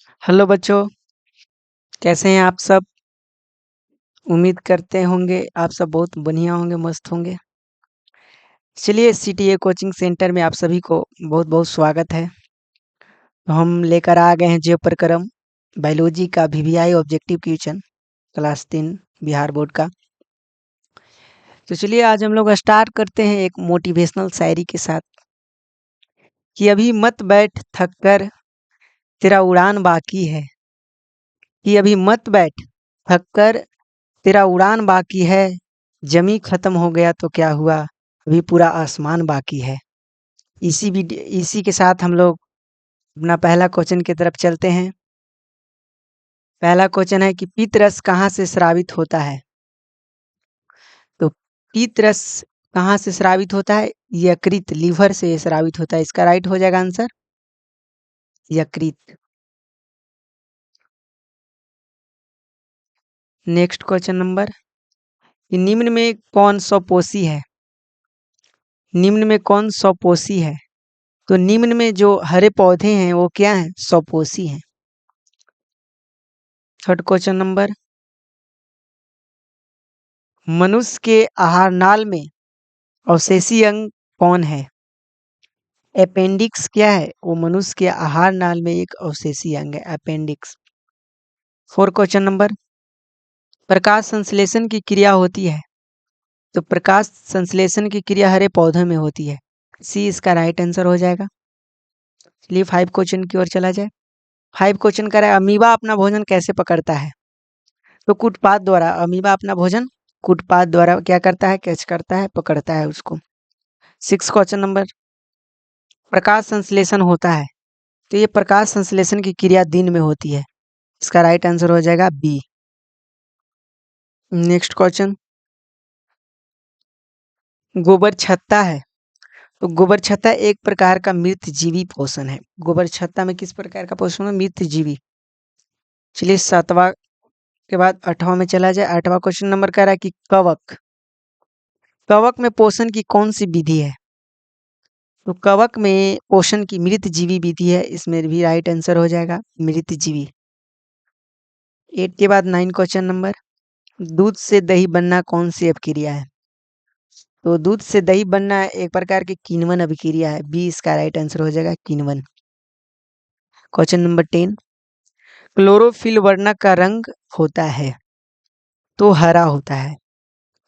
Hello बच्चों, कैसे हैं आप सब? उम्मीद करते होंगे आप सब बहुत बढ़िया होंगे, मस्त होंगे। चलिए, सीटीए कोचिंग सेंटर में आप सभी को बहुत बहुत स्वागत है। तो हम लेकर आ गए हैं जय प्रक्रम बायोलॉजी का VVI objective question class 3 Bihar board का। तो चलिए आज हम लोग स्टार्ट करते हैं एक मोटिवेशनल शायरी के साथ कि अभी मत बैठ थक कर तेरा उड़ान बाकी है। कि अभी मत बैठ थक कर तेरा उड़ान बाकी है। जमी खत्म हो गया तो क्या हुआ, अभी पूरा आसमान बाकी है। इसी के साथ हम लोग अपना पहला क्वेश्चन की तरफ चलते हैं। पहला क्वेश्चन है कि पीतरस कहाँ से स्रावित होता है? तो पीतरस कहाँ से स्रावित होता है? यकृत, लीवर से स्रावित होता है। इसका राइट हो जाएगा आंसर यकृत। नेक्स्ट क्वेश्चन नंबर कि निम्न में कौन स्वपोषी है? निम्न में कौन स्वपोषी है? तो निम्न में जो हरे पौधे हैं वो क्या हैं? स्वपोषी हैं। थर्ड क्वेश्चन नंबर, मनुष्य के आहार नाल में अवशेषी अंग कौन है? अपेंडिक्स क्या है? वो मनुष्य के आहार नाल में एक अवशेषी अंग है, अपेंडिक्स। फोर क्वेश्चन नंबर, प्रकाश संश्लेषण की क्रिया होती है। तो प्रकाश संश्लेषण की क्रिया हरे पौधों में होती है। सी इसका राइट आंसर हो जाएगा। चलिए फाइव क्वेश्चन की ओर चला जाए। फाइव क्वेश्चन का है अमीबा अपना भोजन कैसे पकड़ता है? तो कूटपाद द्वारा। अमीबा अपना भोजन कूटपाद द्वारा क्या करता है? कैच करता है, पकड़ता है उसको। सिक्स क्वेश्चन नंबर, प्रकाश संश्लेषण होता है। तो ये प्रकाश संश्लेषण की क्रिया दिन में होती है। इसका राइट आंसर हो जाएगा बी। नेक्स्ट क्वेश्चन, गोबर छत्ता है। तो गोबर छत्ता एक प्रकार का मृत जीवी पोषण है। गोबर छत्ता में किस प्रकार का पोषण है? मृत जीवी। चलिए सातवां के बाद आठवां में चला जाए। आठवां क्वेश्चन नंबर कह रहा है कि कवक। कवक में पोषण की कौन सी विधि है? तो कवक में पोषण की मृत जीवी विधि है। इसमें भी राइट आंसर हो जाएगा मृत जीवी। एट के बाद नाइन क्वेश्चन नंबर, दूध से दही बनना कौन सी अपक्रिया है? तो दूध से दही बनना एक प्रकार की किण्वन अभिक्रिया है। बी इसका राइट आंसर हो जाएगा किण्वन। क्वेश्चन नंबर 10, क्लोरोफिल वर्णक का रंग होता है। तो हरा होता है,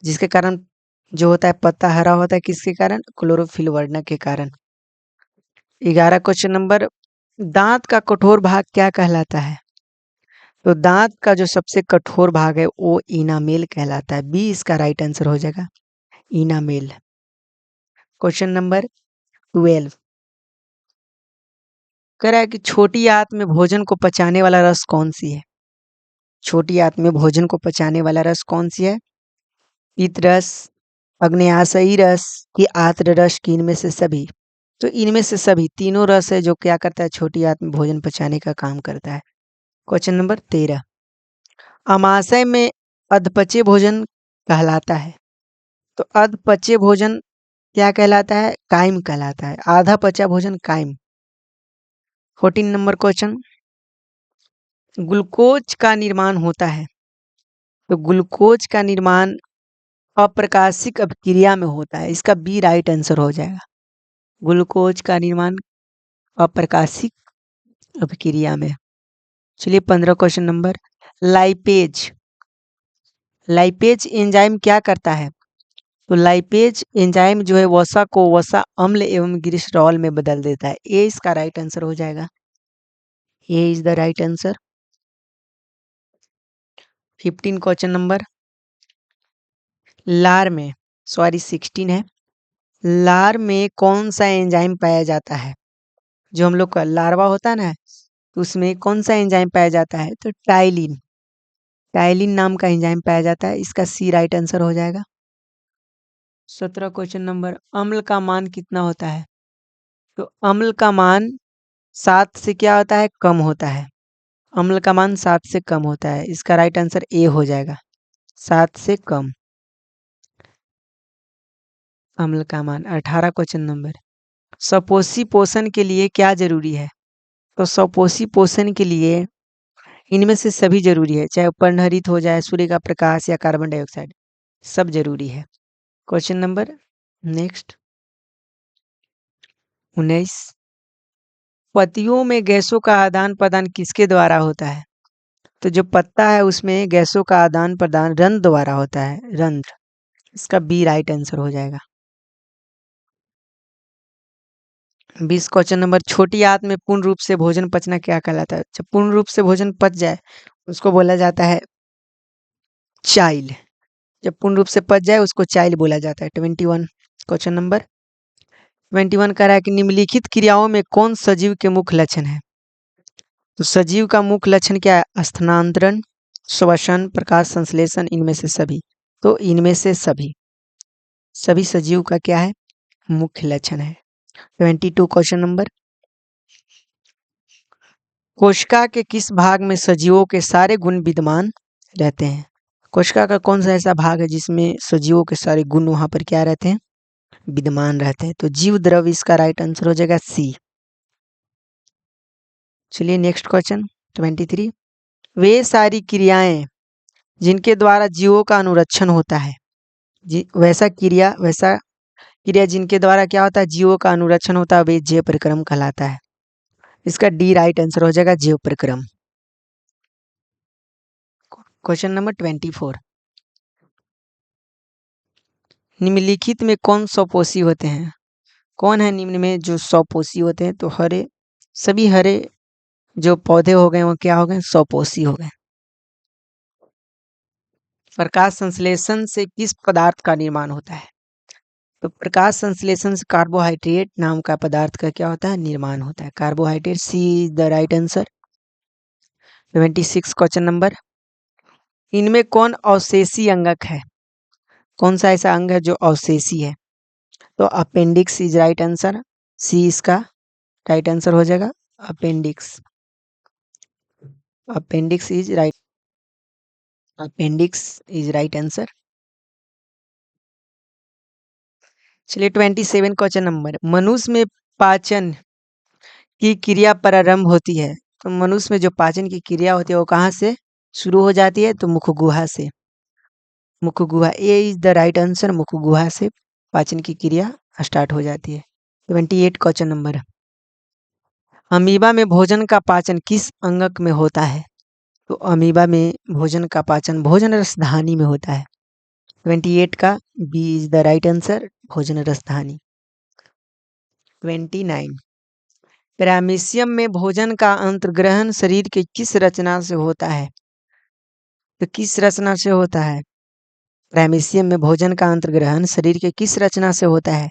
जिसके कारण जो होता है पत्ता हरा होता है। किसके कारण? क्लोरोफिल वर्णक के कारण। 11 क्वेश्चन नंबर, दांत का कठोर भाग क्या कहलाता है? तो दांत का जो सबसे कठोर भाग है वो इनामेल कहलाता है। बी इसका राइट आंसर हो जाएगा इनामेल। क्वेश्चन नंबर 12 कह रहा है कि छोटी आंत में भोजन को पचाने वाला रस कौन सी है? छोटी आंत में भोजन को पचाने वाला रस कौन सी है? पित्त रस, अग्न्याशयी रस कि आर्द्र रस की इनमें से सभी? तो इनमें से सभी तीनों रस है जो क्या करता है? छोटी आंत में भोजन पचाने का काम करता है। क्वेश्चन नंबर 13, अमाशय में अधपचे भोजन कहलाता है। तो अधपचे भोजन क्या कहलाता है? कायम कहलाता है। आधा पचा भोजन कायम। 14 नंबर क्वेश्चन, ग्लूकोज का निर्माण होता है। तो ग्लूकोज का निर्माण अप्रकाशिक अभिक्रिया में होता है। इसका बी राइट आंसर हो जाएगा। ग्लूकोज का निर्माण अप्रकाशिक अभिक्रिया में। चलिए 15 question number, lipase. Lipase enzyme क्या करता है? तो लाइपेज एंजाइम जो है वसा को वसा अम्ल एवं ग्लिसरॉल में बदल देता है। ए इसका राइट आंसर हो जाएगा। A is the right answer. 15 question number, लार में 16 है। लार में कौन सा एंजाइम पाया जाता है? जो हम लोग का लार्वा होता है ना, उसमें कौन सा एंजाइम पाया जाता है? तो टाइलिन। टाइलिन नाम का एंजाइम पाया जाता है। इसका सी राइट आंसर हो जाएगा। 17 क्वेश्चन नंबर, अम्ल का मान कितना होता है? तो अम्ल का मान 7 से क्या होता है? कम होता है। अम्ल का मान 7 से कम होता है। इसका राइट आंसर ए हो जाएगा, 7 से कम अम्ल का मान। 18 क्वेश्चन नंबर, सपोषी पोषण के लिए क्या जरूरी है? तो स्वपोषी पोषण के लिए इनमें से सभी जरूरी है, चाहे पर्णहरित हो जाए, सूर्य का प्रकाश या कार्बन डाइऑक्साइड, सब जरूरी है। क्वेश्चन नंबर नेक्स्ट 19, पत्तियों में गैसों का आदान प्रदान किसके द्वारा होता है? तो जो पत्ता है उसमें गैसों का आदान प्रदान रंध्र द्वारा होता है, रंध्र। इसका बी राइट आंसर हो जाएगा। 20 क्वेश्चन नंबर, छोटी आंत में पूर्ण रूप से भोजन पचना क्या कहलाता है? जब पूर्ण रूप से भोजन पच जाए उसको बोला जाता है चाइल। जब पूर्ण रूप से पच जाए उसको चाइल बोला जाता है। 21 क्वेश्चन नंबर 21 कह रहा है कि निम्नलिखित क्रियाओं में कौन सजीव के मुख्य लक्षण है? तो सजीव का मुख्य लक्षण क्या है? स्थानांतरण, श्वसन, प्रकाश संश्लेषण, इनमें से सभी। तो इनमें से सभी, सभी सजीव का क्या है? मुख्य लक्षण है। 22 क्वेश्चन नंबर, कोशिका के किस भाग में सजीवों के सारे गुण विद्यमान रहते हैं? कोशिका का कौन सा ऐसा भाग है जिसमें सजीवों के सारे गुण वहां पर क्या रहते हैं? विद्यमान रहते हैं। तो जीव द्रव इसका राइट आंसर हो जाएगा सी। चलिए नेक्स्ट क्वेश्चन 23, वे सारी क्रियाएं जिनके द्वारा जीवों का अनुरक्षण होता है, वैसा क्रिया जिनके द्वारा क्या होता है? जीवों का अनुरक्षण होता है, वे जैव प्रक्रम कहलाता है। इसका डी राइट आंसर हो जाएगा, जैव प्रक्रम। क्वेश्चन नंबर 24, निम्नलिखित में कौन स्वपोषी होते हैं? कौन है निम्न में जो स्वपोषी होते हैं? तो हरे, सभी हरे जो पौधे हो गए वो क्या हो गए? स्वपोषी हो गए। प्रकाश संश्लेषण से किस पदार्थ का निर्माण होता है? तो प्रकाश संश्लेषण से कार्बोहाइड्रेट नाम का पदार्थ का क्या होता है? निर्माण होता है। Carbohydrate, C is the right answer. 26 question number, इनमें कौन अवशेषी अंगक है? कौन सा ऐसा अंग है जो अवशेषी है? तो अपेंडिक्स इज राइट आंसर, सी इसका राइट आंसर हो जाएगा, appendix. Appendix is right, appendix is right answer. चलिए 27 क्वेश्चन नंबर, मनुष्य में पाचन की क्रिया प्रारंभ होती है। तो मनुष्य में जो पाचन की क्रिया होती है वो कहाँ से शुरू हो जाती है? तो मुख गुहा से। मुख गुहा, ए इज द राइट आंसर, मुख गुहा से पाचन की क्रिया स्टार्ट हो जाती है। 28 क्वेश्चन नंबर, अमीबा में भोजन का पाचन किस अंगक में होता है? तो अमीबा में भोजन का पाचन भोजन रसधानी में होता है। 28 का B is the right answer, भोजन रसधानी। 29, पैरामीशियम में भोजन का अंतर्ग्रहण शरीर के किस रचना से होता है? तो किस रचना से होता है? पैरामीशियम में भोजन का अंतर्ग्रहण शरीर के किस रचना से होता है?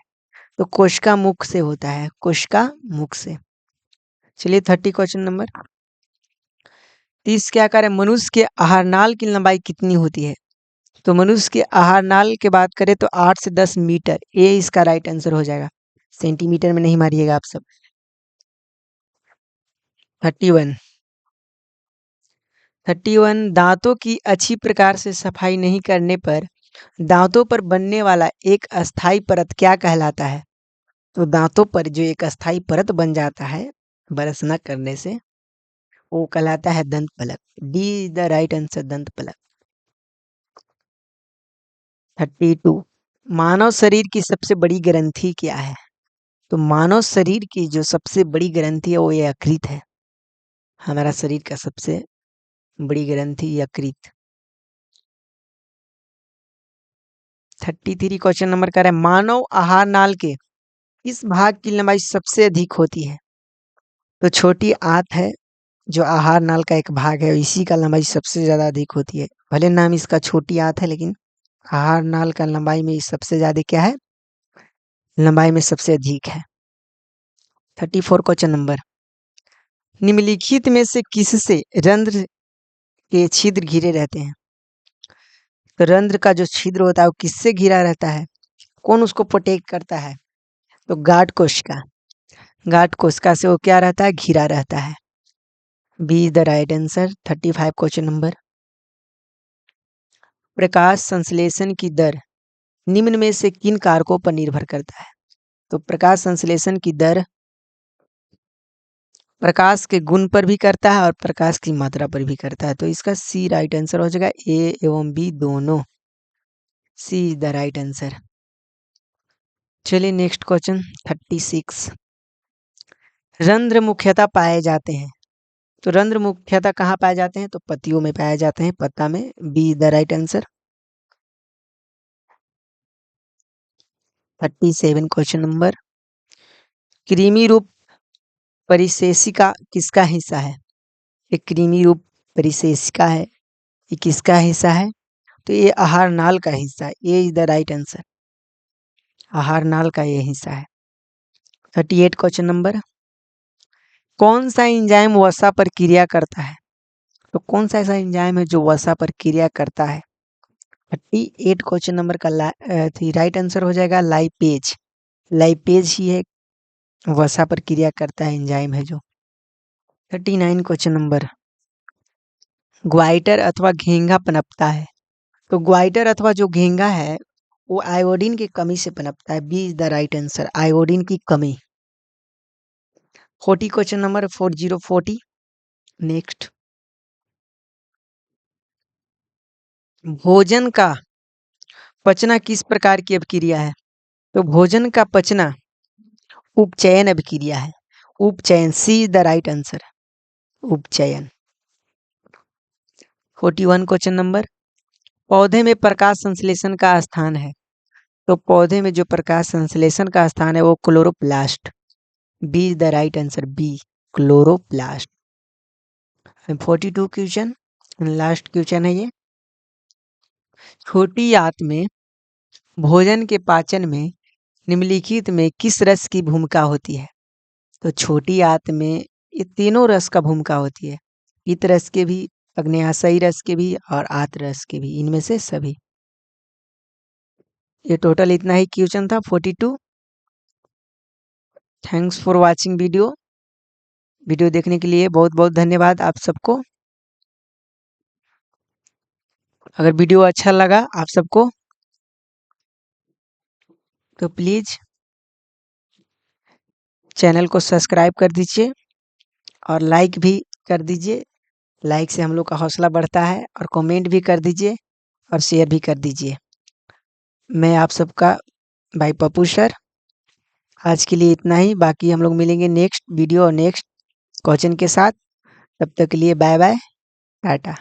तो कोशिका मुख से होता है, कोशिका मुख से। चलिए 30 क्वेश्चन नंबर, 30 क्या करें, मनुष्य के आहार नाल की लंबाई कितनी होती है? तो मनुष्य के आहार नाल की बात करें तो 8 से 10 मीटर, ए इसका राइट आंसर हो जाएगा। सेंटीमीटर में नहीं मारिएगा आप सब। 31, 31, दांतों की अच्छी प्रकार से सफाई नहीं करने पर दांतों पर बनने वाला एक अस्थाई परत क्या कहलाता है? तो दांतों पर जो एक अस्थाई परत बन जाता है ब्रश न करने से, वो कहलाता है दंत फलक। D is the right answer, दंत फलक। 32, मानव शरीर की सबसे बड़ी ग्रंथि क्या है? तो मानव शरीर की जो सबसे बड़ी ग्रंथि है वो यकृत है। हमारा शरीर का सबसे बड़ी ग्रंथि यकृत। 33 क्वेश्चन नंबर कह रहा है, मानव आहार नाल के किस भाग की लंबाई सबसे अधिक होती है? तो छोटी आंत है जो आहार नाल का एक भाग है, इसी का लंबाई सबसे ज्यादा अधिक होती है। भले नाम इसका छोटी आंत है लेकिन आहार नाल का लंबाई में सबसे ज्यादा क्या है? लंबाई में सबसे अधिक है। 34 क्वेश्चन नंबर, निम्नलिखित में से किससे रंध्र के छिद्र घिरे रहते हैं? तो रंध्र का जो छिद्र होता है वो किससे घिरा रहता है? कौन उसको प्रोटेक्ट करता है? तो गार्ड कोशिका, गार्ड कोशिका से वो क्या रहता है? घिरा रहता है। B is the right answer. 35 question number, प्रकाश संश्लेषण की दर निम्न में से किन कारकों पर निर्भर करता है? तो प्रकाश संश्लेषण की दर प्रकाश के गुण पर भी करता है और प्रकाश की मात्रा पर भी करता है। तो इसका सी राइट आंसर हो जाएगा, ए एवं बी दोनों। सी इज द राइट आंसर। चलिए नेक्स्ट क्वेश्चन 36। रंध्र मुख्यतः पाए जाते हैं। तो रंध्र मुख्यतः कहाँ पाए जाते हैं? तो पत्तियों में पाए जाते हैं, पत्ता में। B is the right answer. 37 question number. कृमि रूप परिशेषिका किसका हिस्सा है? ये कृमि रूप परिशेषिका है, ये किसका हिस्सा है? तो ये आहार नाल का हिस्सा है। ये इज द राइट आंसर। आहार नाल का ये हिस्सा है। 38 क्वेश्चन नंबर। कौन सा एंजाइम वसा पर क्रिया करता है? तो कौन सा ऐसा एंजाइम है जो वसा पर क्रिया करता है? 38 क्वेश्चन नंबर का राइट आंसर हो जाएगा लाइपेज। लाइपेज ही है वसा पर क्रिया करता है एंजाइम है जो। 39 क्वेश्चन नंबर। ग्वाइटर अथवा घेंगा पनपता है। तो ग्वाइटर अथवा जो घेंगा है वो आयोडीन की कमी से पनपता है। B is the right answer, iodine की कमी। 40 क्वेश्चन नंबर 4040। नेक्स्ट। भोजन का पचना किस प्रकार की अभिक्रिया है? तो भोजन का पचना उपचयन अभिक्रिया है। उपचयन, C is the right answer, उपचयन। 41 क्वेश्चन नंबर। पौधे में प्रकाश संश्लेषण का स्थान है। तो पौधे में जो प्रकाश संश्लेषण का स्थान है वो chloroplast. B is the right answer, B chloroplast. 42 question, last question है ये। छोटी आंत में भोजन के पाचन में निम्नलिखित में किस रस की भूमिका होती है? तो छोटी आंत में ये तीनों रस का भूमिका होती है। पित्त रस के भी, अग्न्याशयी रस के भी और आत रस के भी, इनमें से सभी। ये टोटल इतना ही क्वेश्चन था 42। Thanks for watching video. Video देखने के लिए बहुत बहुत धन्यवाद आप सबको। अगर वीडियो अच्छा लगा आप सबको तो प्लीज चैनल को सब्सक्राइब कर दीजिए और लाइक भी कर दीजिए। लाइक से हम लोग का हौसला बढ़ता है। और कमेंट भी कर दीजिए और शेयर भी कर दीजिए। मैं आप सबका भाई पप्पू सर। आज के लिए इतना ही, बाकी हम लोग मिलेंगे नेक्स्ट वीडियो और नेक्स्ट क्वेश्चन के साथ। तब तक के लिए बाय बाय, टाटा।